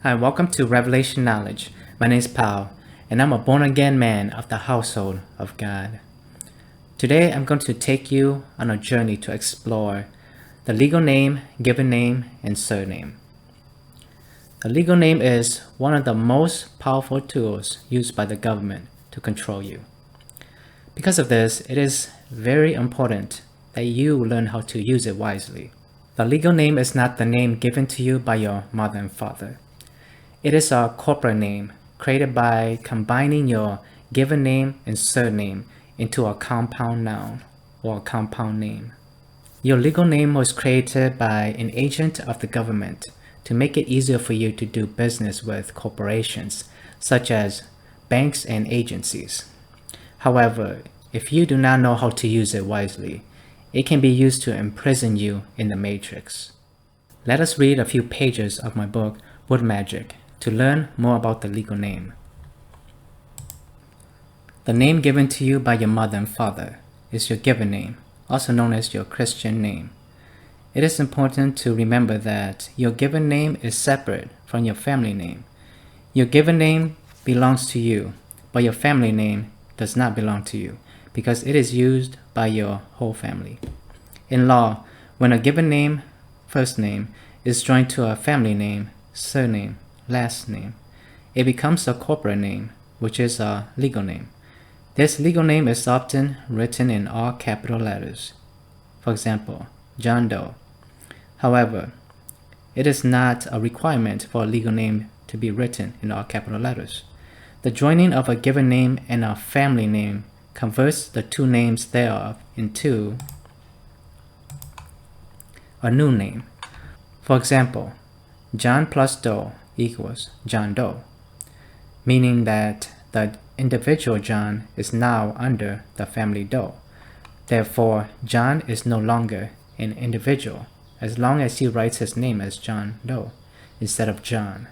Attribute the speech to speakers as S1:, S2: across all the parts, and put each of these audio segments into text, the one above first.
S1: Hi, welcome to Revelation Knowledge. My name is Paul, and I'm a born-again man of the household of God. Today, I'm going to take you on a journey to explore the legal name, given name, and surname. The legal name is one of the most powerful tools used by the government to control you. Because of this, it is very important that you learn how to use it wisely. The legal name is not the name given to you by your mother and father. It is a corporate name created by combining your given name and surname into a compound noun or a compound name. Your legal name was created by an agent of the government to make it easier for you to do business with corporations such as banks and agencies. However, if you do not know how to use it wisely, it can be used to imprison you in the matrix. Let us read a few pages of my book, Word Magic, to learn more about the legal name. The name given to you by your mother and father is your given name, also known as your Christian name. It is important to remember that your given name is separate from your family name. Your given name belongs to you, but your family name does not belong to you because it is used by your whole family. In law, when a given name, first name, is joined to a family name, surname, last name, it becomes a corporate name, which is a legal name. This legal name is often written in all capital letters. For example, John Doe. However, it is not a requirement for a legal name to be written in all capital letters. The joining of a given name and a family name converts the two names thereof into a new name. For example, John plus Doe equals John Doe, meaning that the individual John is now under the family Doe. Therefore, John is no longer an individual as long as he writes his name as John Doe instead of John.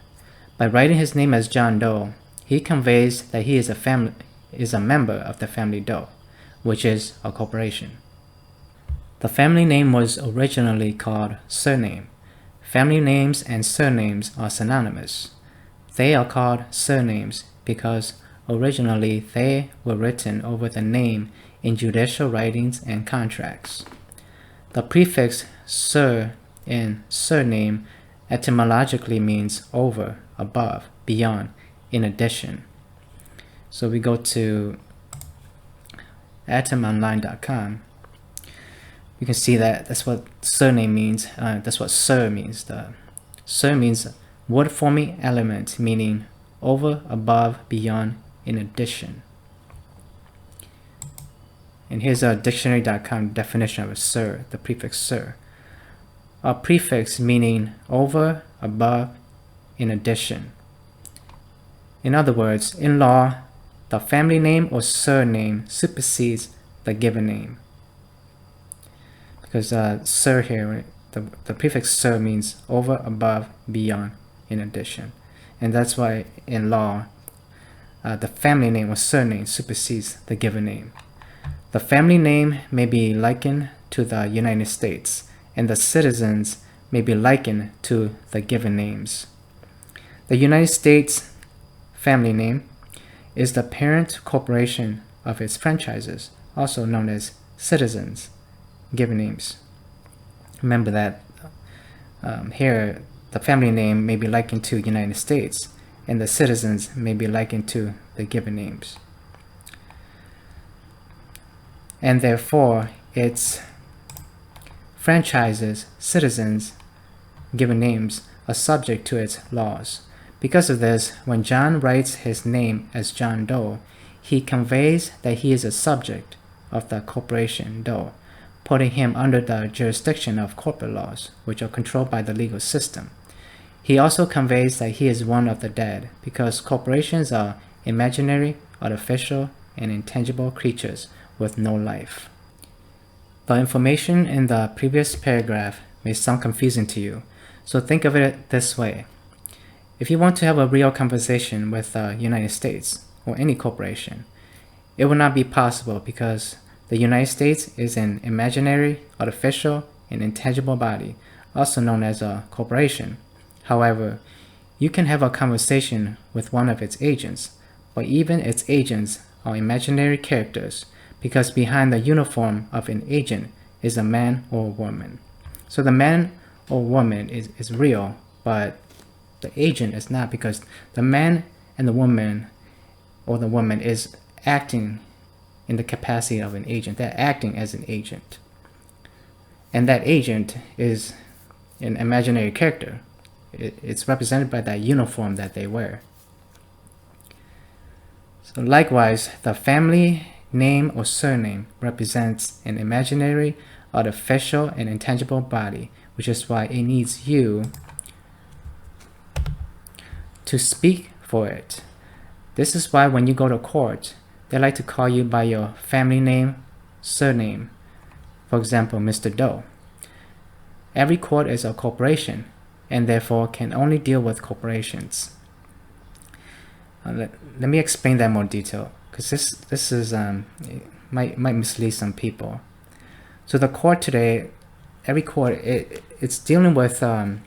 S1: By writing his name as John Doe, he conveys that he is a member of the family Doe, which is a corporation. The family name was originally called surname. Family names and surnames are synonymous. They are called surnames because originally they were written over the name in judicial writings and contracts. The prefix sur in surname etymologically means over, above, beyond, in addition. So we go to atomonline.com. You can see that that's what surname means. That's what sur means. The sur means word forming element, meaning over, above, beyond, in addition. And here's a dictionary.com definition of a sur, the prefix sur. A prefix meaning over, above, in addition. In other words, in law, the family name or surname supersedes the given name. Because sur here, the prefix sur means over, above, beyond, in addition. And that's why in law, the family name or surname supersedes the given name. The family name may be likened to the United States, and the citizens may be likened to the given names. The United States family name is the parent corporation of its franchises, also known as citizens, given names. Remember that here the family name may be likened to United States, and the citizens may be likened to the given names. And therefore, its franchises, citizens, given names are subject to its laws. Because of this, when John writes his name as John Doe, he conveys that he is a subject of the corporation Doe, putting him under the jurisdiction of corporate laws, which are controlled by the legal system. He also conveys that he is one of the dead, because corporations are imaginary, artificial, and intangible creatures with no life. The information in the previous paragraph may sound confusing to you, so think of it this way. If you want to have a real conversation with the United States or any corporation, it will not be possible because the United States is an imaginary, artificial, and intangible body, also known as a corporation. However, You can have a conversation with one of its agents, but even its agents are imaginary characters because behind the uniform of an agent is a man or a woman. So the man or woman is real, but the agent is not, because the man and the woman or the woman is acting in the capacity of an agent. They're acting as an agent. And that agent is an imaginary character. It's represented by that uniform that they wear. So likewise, the family name or surname represents an imaginary, artificial, and intangible body, which is why it needs you to speak for it. This is why when you go to court, they like to call you by your family name, surname. For example, Mr. Doe. Every court is a corporation and therefore can only deal with corporations. Let me explain that in more detail, because this is might mislead some people. So the court today, every court, it's dealing with the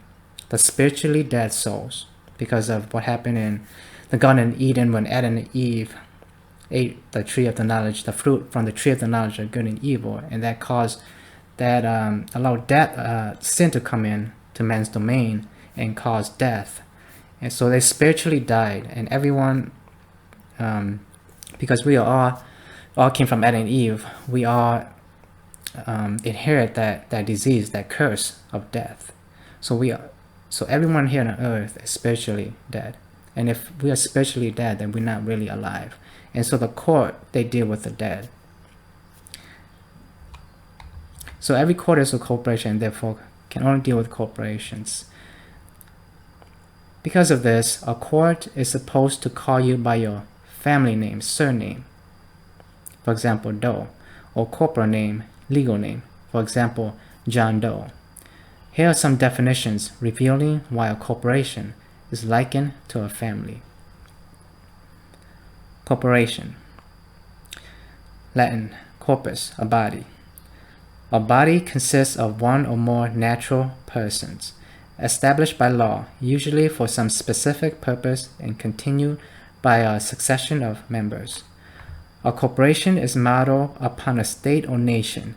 S1: spiritually dead souls because of what happened in the Garden of Eden when Adam and Eve ate the tree of the knowledge, the fruit from the tree of the knowledge of good and evil, and that caused that allowed that sin to come in to man's domain and cause death. And so they spiritually died, and everyone, because we all came from Adam and Eve, we all inherit that disease, that curse of death. So everyone here on earth is spiritually dead. And if we are spiritually dead, then we're not really alive. And so the court, they deal with the dead. So every court is a corporation, and therefore can only deal with corporations. Because of this, a court is supposed to call you by your family name, surname, for example, Doe, or corporate name, legal name, for example, John Doe. Here are some definitions revealing why a corporation is likened to a family. Corporation. Latin, corpus, a body. A body consists of one or more natural persons, established by law, usually for some specific purpose and continued by a succession of members. A corporation is modeled upon a state or nation,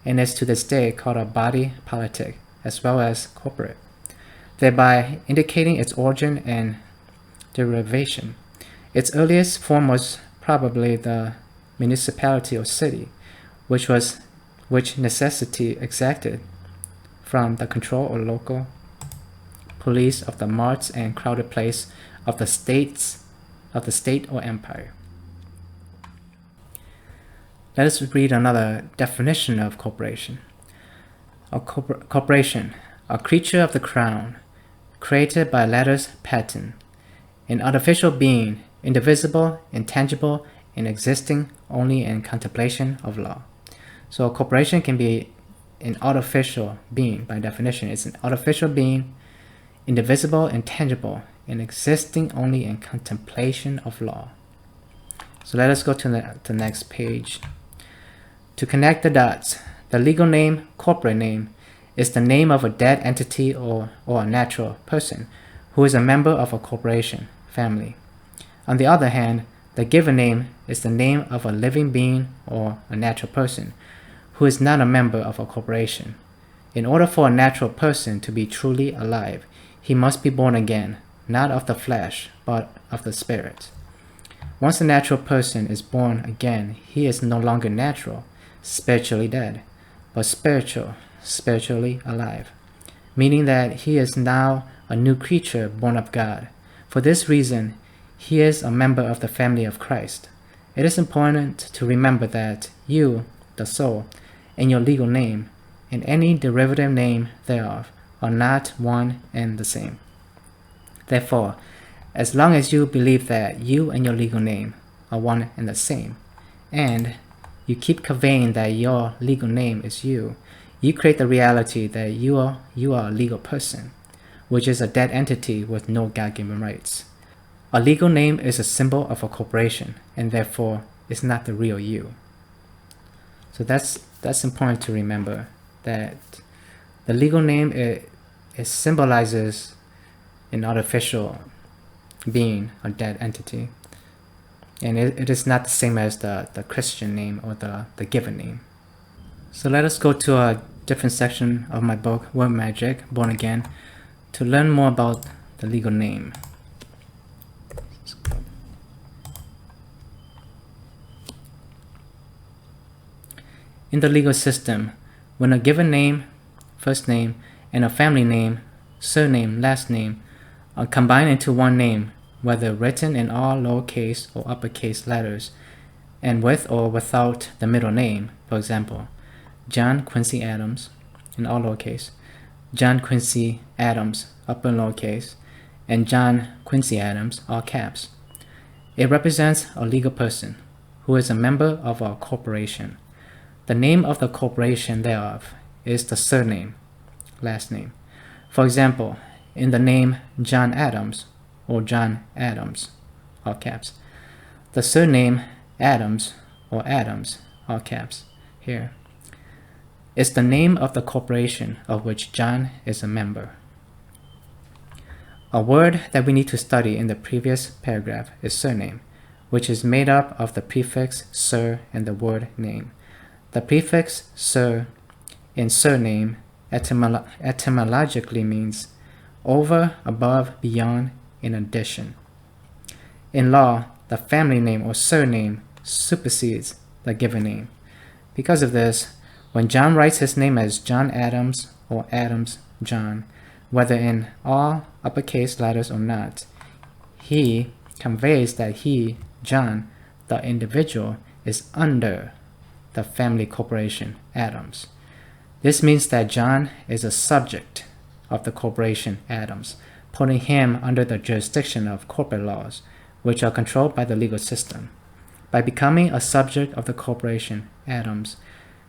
S1: and is to this day called a body politic, as well as corporate, thereby indicating its origin and derivation. Its earliest form was probably the municipality or city, which necessity exacted from the control or local police of the marts and crowded place of the state or empire. Let us read another definition of corporation. A corporation, a creature of the crown, created by letters patent, an artificial being, indivisible, intangible, and existing only in contemplation of law. So a corporation can be an artificial being. By definition, it's an artificial being, indivisible, intangible, and existing only in contemplation of law. So let us go to the next page. To connect the dots, the legal name, corporate name, is the name of a dead entity or a natural person who is a member of a corporation, family. On the other hand, the given name is the name of a living being or a natural person who is not a member of a corporation. In order for a natural person to be truly alive, he must be born again, not of the flesh, but of the spirit. Once a natural person is born again, he is no longer natural, spiritually dead, but spiritually alive, meaning that he is now a new creature born of God. For this reason, he is a member of the family of Christ. It is important to remember that you, the soul, and your legal name, and any derivative name thereof, are not one and the same. Therefore, as long as you believe that you and your legal name are one and the same, and you keep conveying that your legal name is you, you create the reality that you are a legal person, which is a dead entity with no God-given rights. A legal name is a symbol of a corporation, and therefore is not the real you. So that's important to remember, that the legal name it symbolizes an artificial being, a dead entity. And it is not the same as the Christian name or the given name. So let us go to a different section of my book, Word Magic, Born Again, to learn more about the legal name. In the legal system, when a given name, first name, and a family name, surname, last name, are combined into one name, whether written in all lowercase or uppercase letters, and with or without the middle name, for example, John Quincy Adams, in all lowercase, John Quincy Adams, upper lowercase, and John Quincy Adams, all caps. It represents a legal person who is a member of a corporation. The name of the corporation thereof is the surname, last name. For example, in the name John Adams or John Adams, all caps, the surname Adams or Adams, all caps, here, is the name of the corporation of which John is a member. A word that we need to study in the previous paragraph is surname, which is made up of the prefix sir and the word name. The prefix sir in surname etymologically means over, above, beyond, in addition. In law, the family name or surname supersedes the given name. Because of this, when John writes his name as John Adams or Adams John, whether in all uppercase letters or not, he conveys that he, John, the individual, is under the family corporation, Adams. This means that John is a subject of the corporation, Adams, putting him under the jurisdiction of corporate laws, which are controlled by the legal system. By becoming a subject of the corporation, Adams,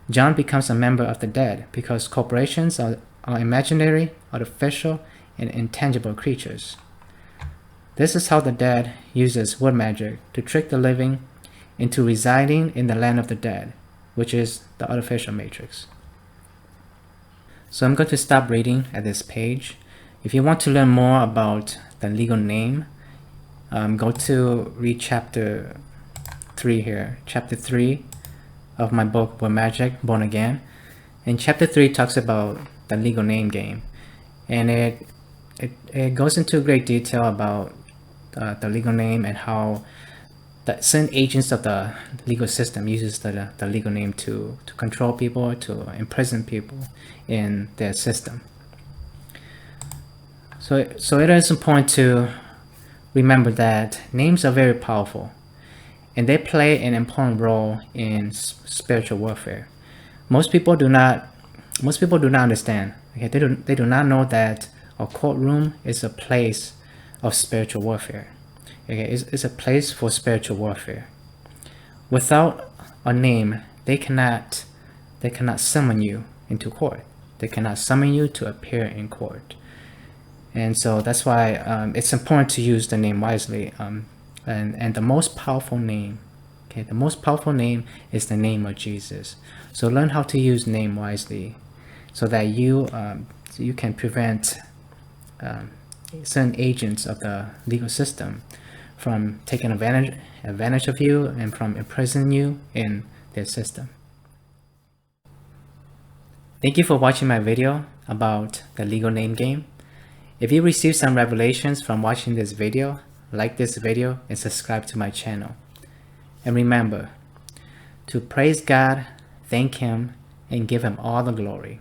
S1: John becomes a member of the dead because corporations are imaginary, artificial, and intangible creatures. This is how the dead uses word magic to trick the living into residing in the land of the dead, which is the artificial matrix. So I'm going to stop reading at this page. If you want to learn more about the legal name, go to read chapter 3 here. Chapter 3 of my book, Word Magic, Born Again. And chapter 3 talks about the legal name game. And it goes into great detail about the legal name and how that certain agents of the legal system uses the legal name to control people, to imprison people in their system. So it is important to remember that names are very powerful and they play an important role in spiritual warfare. Most people do not understand. Okay, they do not know that a courtroom is a place of spiritual warfare. Okay, it's a place for spiritual warfare. Without a name, they cannot summon you into court. They cannot summon you to appear in court. And so that's why it's important to use the name wisely. And the most powerful name, okay, the most powerful name is the name of Jesus. So learn how to use name wisely, so that you can prevent certain agents of the legal system from taking advantage of you and from imprisoning you in their system. Thank you for watching my video about the legal name game. If you received some revelations from watching this video, like this video and subscribe to my channel. And remember to praise God, thank Him, and give Him all the glory.